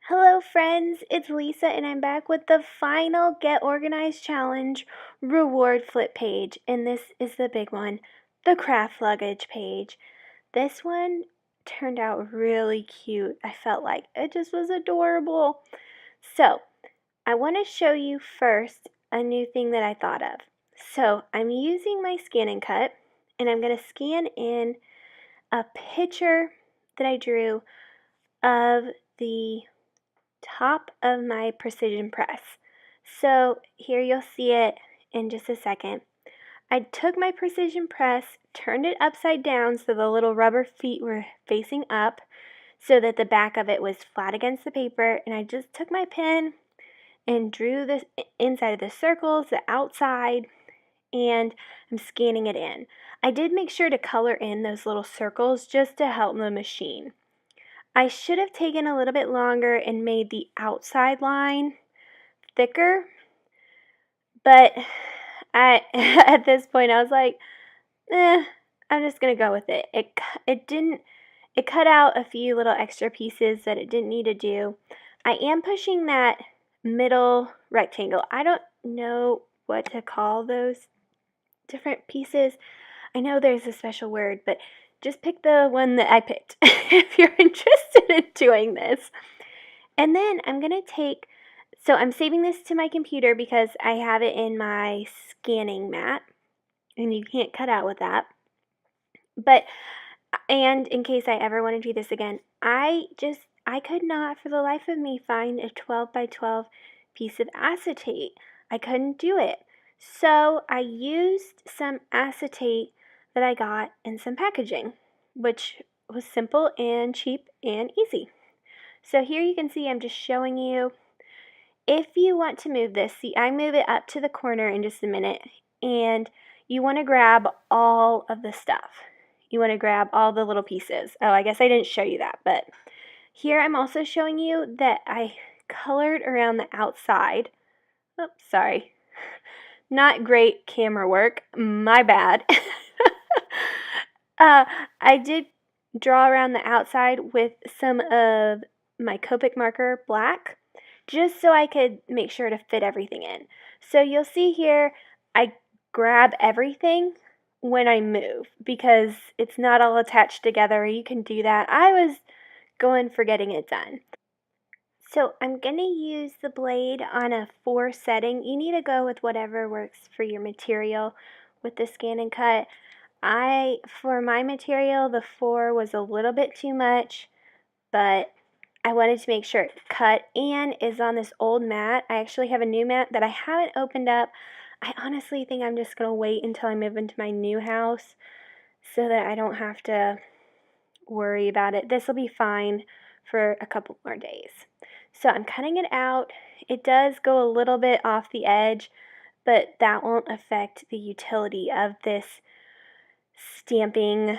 Hello, friends. It's Lisa, and I'm back with the final Get Organized Challenge reward flip page. And this is the big one, the craft luggage page. This one turned out really cute. I felt like it just was adorable. So, I want to show you first a new thing that I thought of. So, I'm using my Scan and Cut, and I'm going to scan in a picture that I drew of the top of my precision press. So here you'll see it in just a second. I took my precision press, turned it upside down so the little rubber feet were facing up so that the back of it was flat against the paper, and I just took my pen and drew the inside of the circles, the outside, and I'm scanning it in. I did make sure to color in those little circles just to help the machine. I should have taken a little bit longer and made the outside line thicker, but at this point I was like, I'm just gonna go with it. It cut out a few little extra pieces that it didn't need to do. I am pushing that middle rectangle. I don't know what to call those different pieces. I know there's a special word, but just pick the one that I picked if you're interested in doing this. And then I'm going to so I'm saving this to my computer because I have it in my scanning mat, and you can't cut out with that. And in case I ever want to do this again, I could not for the life of me find a 12 by 12 piece of acetate. I couldn't do it. So I used some acetate that I got in some packaging, which was simple and cheap and easy. So here you can see I'm just showing you. If you want to move this, see, I move it up to the corner in just a minute, and you want to grab all of the stuff. You want to grab all the little pieces. Oh, I guess I didn't show you that, but here I'm also showing you that I colored around the outside. Oh, sorry. Not great camera work. My bad. I did draw around the outside with some of my Copic marker black, just so I could make sure to fit everything in. So you'll see here, I grab everything when I move because it's not all attached together. You can do that. I was going for getting it done. So I'm going to use the blade on a 4 setting. You need to go with whatever works for your material with the Scan and Cut. For my material, the 4 was a little bit too much, but I wanted to make sure it cut and is on this old mat. I actually have a new mat that I haven't opened up. I honestly think I'm just going to wait until I move into my new house so that I don't have to worry about it. This will be fine for a couple more days. So I'm cutting it out. It does go a little bit off the edge, but that won't affect the utility of this stamping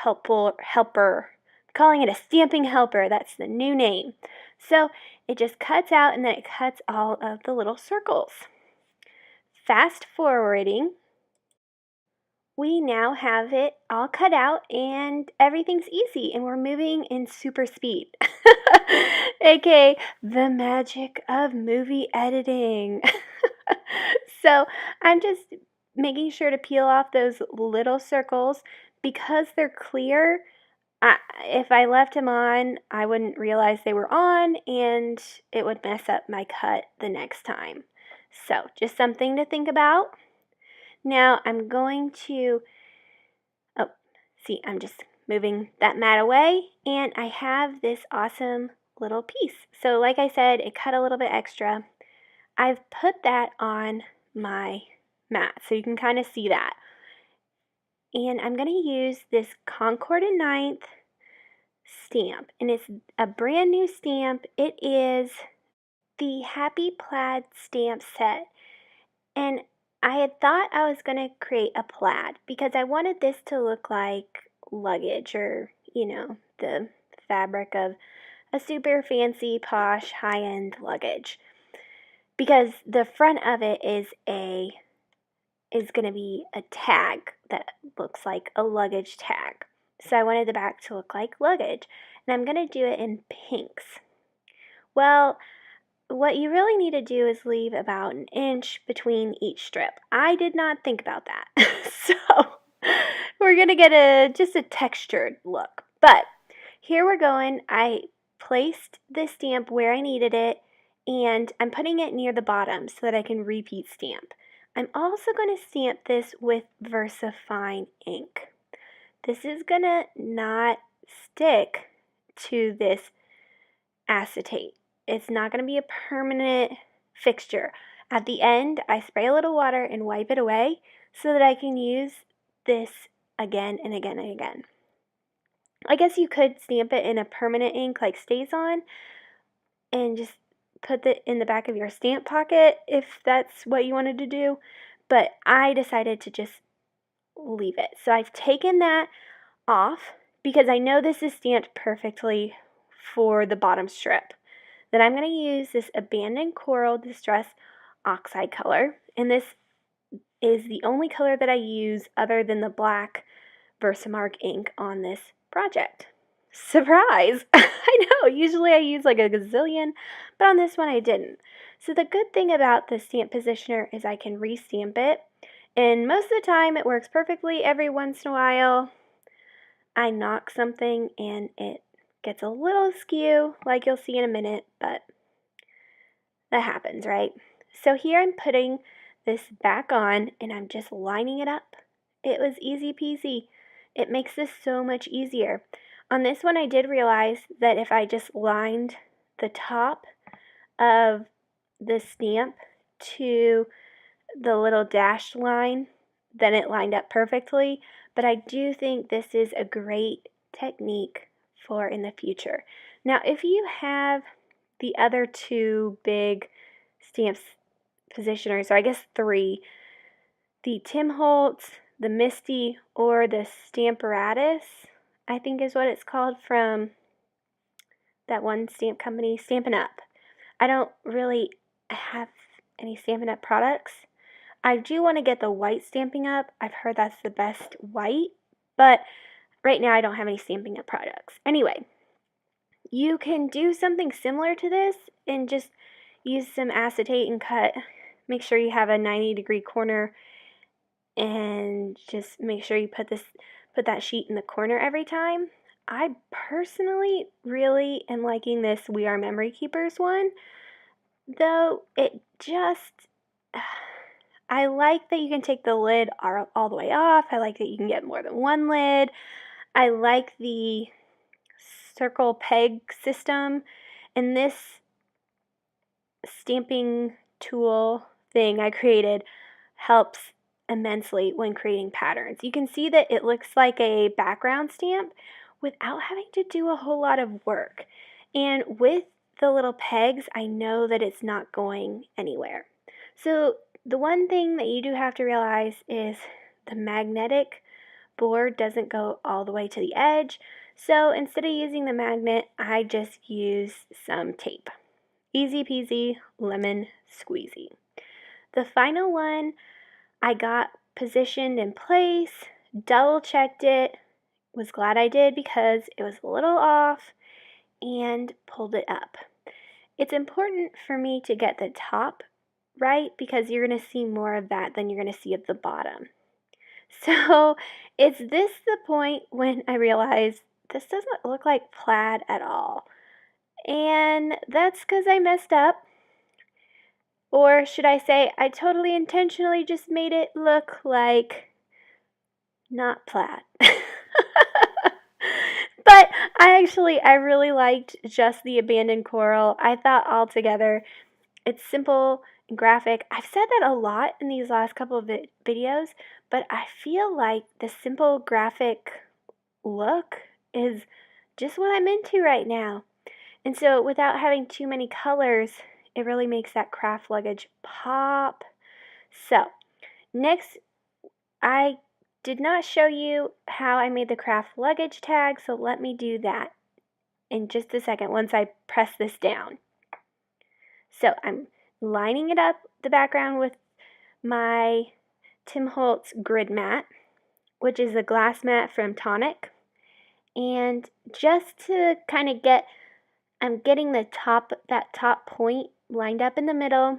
helper. I'm calling it a stamping helper. That's the new name. So it just cuts out, and then it cuts all of the little circles. Fast forwarding, we now have it all cut out and everything's easy, and we're moving in super speed. AKA the magic of movie editing. So I'm just making sure to peel off those little circles because they're clear. If I left them on, I wouldn't realize they were on, and it would mess up my cut the next time. So just something to think about. Now I'm going to, I'm just moving that mat away, and I have this awesome little piece. So like I said, it cut a little bit extra. I've put that on my mat, so you can kind of see that. And I'm going to use this Concord & Ninth stamp, and it's a brand new stamp. It is the Happy Plaid stamp set, and I had thought I was going to create a plaid because I wanted this to look like luggage, or the fabric of a super fancy posh high-end luggage, because the front of it is going to be a tag that looks like a luggage tag. So I wanted the back to look like luggage, and I'm going to do it in pinks. Well, what you really need to do is leave about an inch between each strip. I did not think about that. So we're going to get just a textured look. But here we're going. I placed the stamp where I needed it, and I'm putting it near the bottom so that I can repeat stamp. I'm also going to stamp this with VersaFine ink. This is going to not stick to this acetate. It's not going to be a permanent fixture. At the end, I spray a little water and wipe it away so that I can use this again and again and again. I guess you could stamp it in a permanent ink like StazOn and just put it in the back of your stamp pocket if that's what you wanted to do, but I decided to just leave it. So I've taken that off because I know this is stamped perfectly for the bottom strip. Then I'm going to use this Abandoned Coral Distress Oxide color, and this is the only color that I use other than the black Versamark ink on this project. Surprise! I know, usually I use like a gazillion, but on this one I didn't. So the good thing about the stamp positioner is I can re-stamp it, and most of the time it works perfectly. Every once in a while I knock something and it gets a little askew, like you'll see in a minute, but that happens, right? So here I'm putting this back on and I'm just lining it up. It was easy peasy. It makes this so much easier. On this one I did realize that if I just lined the top of the stamp to the little dashed line, then it lined up perfectly. But I do think this is a great technique for in the future. Now, if you have the other two big stamps positioners, or I guess three, the Tim Holtz, the Misty, or the Stamparatus, I think is what it's called, from that one stamp company, Stampin' Up. I don't really have any Stampin' Up products. I do want to get the white Stampin' Up. I've heard that's the best white, but right now I don't have any Stampin' Up products. Anyway, you can do something similar to this and just use some acetate and cut. Make sure you have a 90-degree corner and just make sure you put that sheet in the corner every time. I personally really am liking this We Are Memory Keepers one, though it just, I like that you can take the lid all the way off. I like that you can get more than one lid. I like the circle peg system, and this stamping tool thing I created helps immensely when creating patterns. You can see that it looks like a background stamp without having to do a whole lot of work. And with the little pegs, I know that it's not going anywhere. So the one thing that you do have to realize is the magnetic board doesn't go all the way to the edge. So instead of using the magnet, I just use some tape. Easy peasy, lemon squeezy. The final one I got positioned in place, double checked it, was glad I did because it was a little off, and pulled it up. It's important for me to get the top right because you're going to see more of that than you're going to see at the bottom. So it's this the point when I realized this doesn't look like plaid at all. And that's because I messed up. Or should I say, I totally intentionally just made it look like not plaid. But I really liked just the Abandoned Coral. I thought altogether it's simple and graphic. I've said that a lot in these last couple of videos, but I feel like the simple graphic look is just what I'm into right now. And so without having too many colors, it really makes that craft luggage pop. So next, I did not show you how I made the craft luggage tag, so let me do that in just a second once I press this down. So I'm lining it up, the background, with my Tim Holtz grid mat, which is a glass mat from Tonic. And just to kind of get I'm getting that top point lined up in the middle,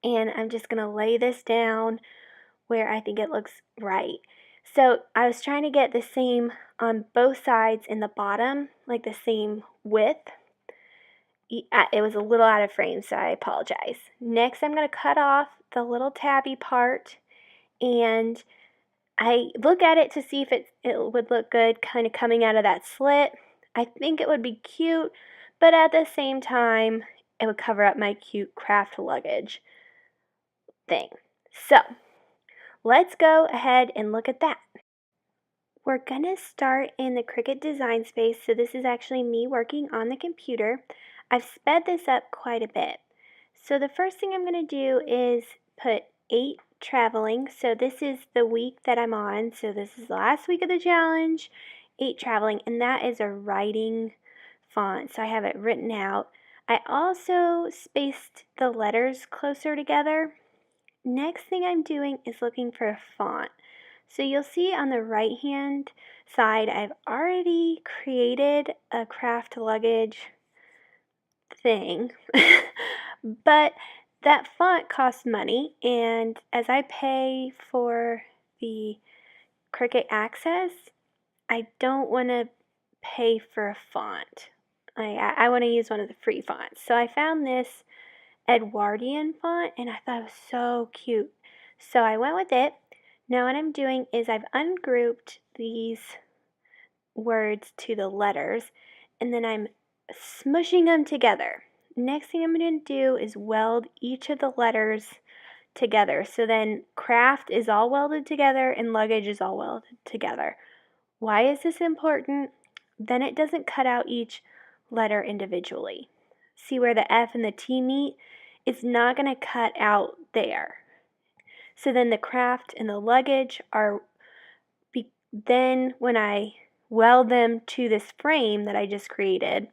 and I'm just going to lay this down where I think it looks right. So I was trying to get the same on both sides in the bottom, like the same width. It was a little out of frame, so I apologize. Next, I'm going to cut off the little tabby part, and I look at it to see if it would look good kind of coming out of that slit. I think it would be cute, but at the same time, it would cover up my cute craft luggage thing. So, let's go ahead and look at that. We're gonna start in the Cricut Design Space, so this is actually me working on the computer. I've sped this up quite a bit. So the first thing I'm gonna do is put 8 traveling. So this is the week that I'm on. So this is the last week of the challenge, 8 traveling, and that is a writing font. So I have it written out. I also spaced the letters closer together. Next thing I'm doing is looking for a font. So you'll see on the right hand side, I've already created a craft luggage thing, but that font costs money, and as I pay for the Cricut Access, I don't want to pay for a font. I want to use one of the free fonts. So I found this Edwardian font, and I thought it was so cute. So I went with it. Now what I'm doing is I've ungrouped these words to the letters, and then I'm smushing them together. Next thing I'm going to do is weld each of the letters together. So then craft is all welded together and luggage is all welded together. Why is this important? Then it doesn't cut out each letter individually. See where the F and the T meet? It's not going to cut out there. So then the craft and the luggage are, then when I weld them to this frame that I just created,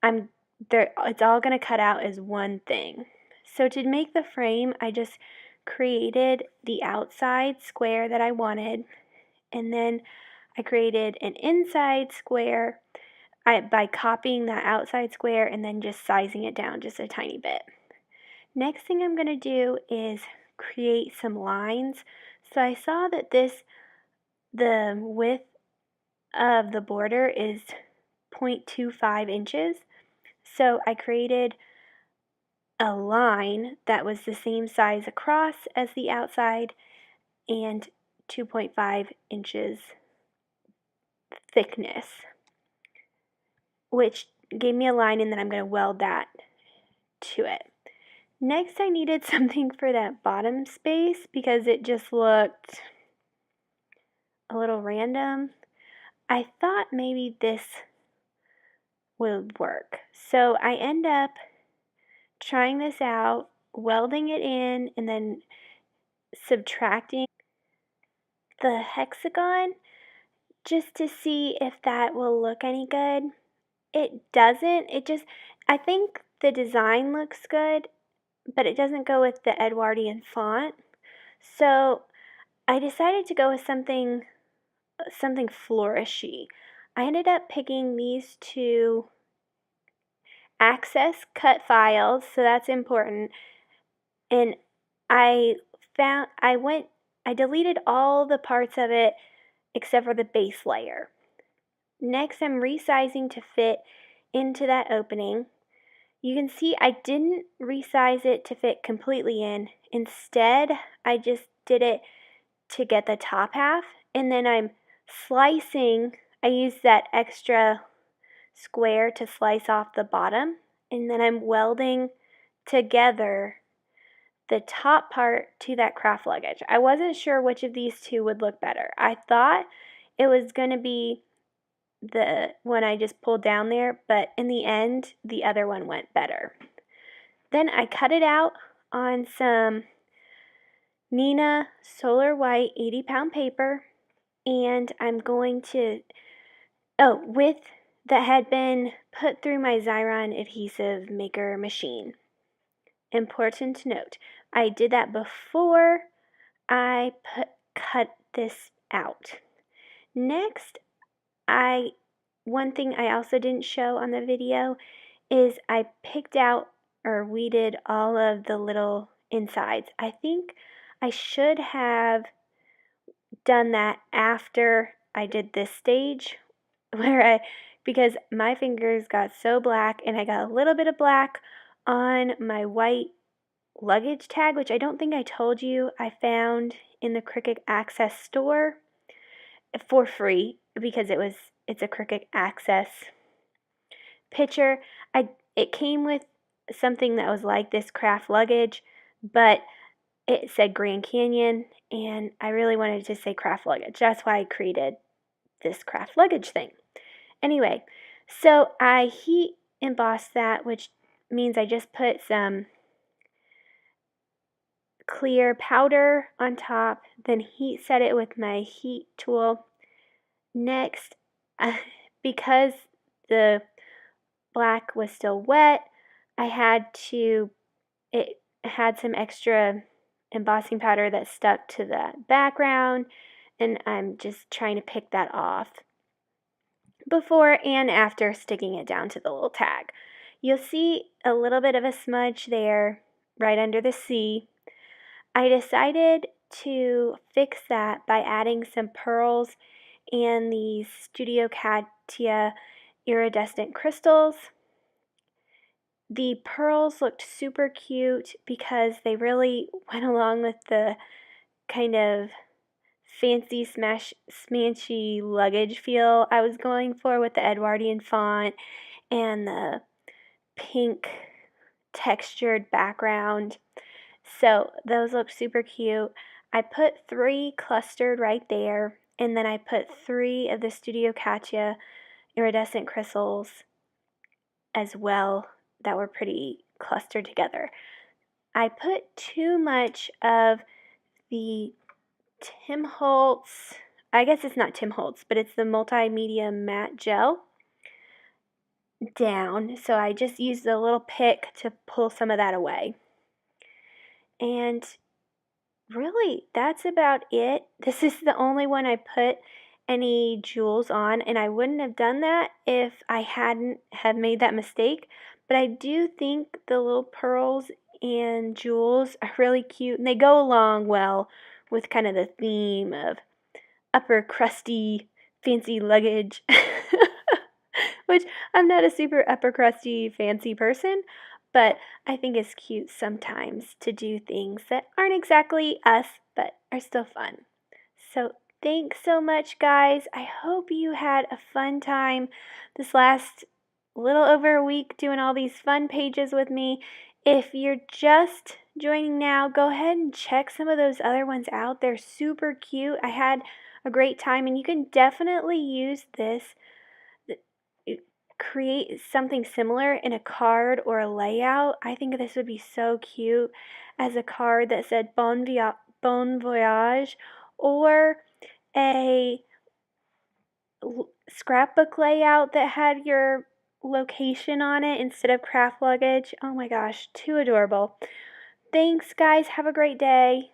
it's all going to cut out as one thing. So to make the frame, I just created the outside square that I wanted, and then I created an inside square by copying that outside square and then just sizing it down just a tiny bit. Next thing I'm going to do is create some lines. So I saw that the width of the border is 0.25 inches. So I created a line that was the same size across as the outside and 2.5 inches thickness, which gave me a line, and then I'm going to weld that to it. Next, I needed something for that bottom space because it just looked a little random. I thought maybe this would work. So I end up trying this out, welding it in, and then subtracting the hexagon just to see if that will look any good. It doesn't. I think the design looks good, but it doesn't go with the Edwardian font. So I decided to go with something flourishy. I ended up picking these two Access cut files, so that's important. And I deleted all the parts of it except for the base layer. Next, I'm resizing to fit into that opening. You can see I didn't resize it to fit completely in. Instead, I just did it to get the top half, and then I'm slicing. I used that extra square to slice off the bottom, and then I'm welding together the top part to that craft luggage. I wasn't sure which of these two would look better. I thought it was going to be the one I just pulled down there, but in the end, the other one went better. Then I cut it out on some Neenah Solar White 80-pound paper, and I'm going to, that had been put through my Xyron adhesive maker machine. Important to note, I did that before I cut this out. Next, I one thing I also didn't show on the video is I picked out or weeded all of the little insides. I think I should have done that after I did this stage because my fingers got so black and I got a little bit of black on my white luggage tag, which I don't think I told you I found in the Cricut Access store for free because it's a Cricut Access picture. It came with something that was like this craft luggage, but it said Grand Canyon, and I really wanted to say craft luggage. That's why I created this craft luggage thing. Anyway, so I heat embossed that, which means I just put some clear powder on top, then heat set it with my heat tool. Next, because the black was still wet, it had some extra embossing powder that stuck to the background, and I'm just trying to pick that off before and after sticking it down to the little tag. You'll see a little bit of a smudge there right under the C. I decided to fix that by adding some pearls and these Studio Katia iridescent crystals. The pearls looked super cute because they really went along with the kind of fancy smashy luggage feel I was going for with the Edwardian font and the pink textured background. So those look super cute. I put 3 clustered right there, and then I put 3 of the Studio Katia iridescent crystals as well that were pretty clustered together. I put too much of the Tim Holtz, I guess it's not Tim Holtz, but it's the Multimedia Matte Gel down. So I just used a little pick to pull some of that away. And really, that's about it. This is the only one I put any jewels on, and I wouldn't have done that if I hadn't have made that mistake. But I do think the little pearls and jewels are really cute, and they go along well with kind of the theme of upper crusty fancy luggage. Which I'm not a super upper crusty fancy person, but I think it's cute sometimes to do things that aren't exactly us, but are still fun. So thanks so much, guys. I hope you had a fun time this last little over a week doing all these fun pages with me. If you're just joining now, go ahead and check some of those other ones out. They're super cute. I had a great time, and you can definitely use this, create something similar in a card or a layout. I think this would be so cute as a card that said bon voyage, or a scrapbook layout that had your location on it instead of craft luggage. Oh my gosh, too adorable. Thanks, guys. Have a great day.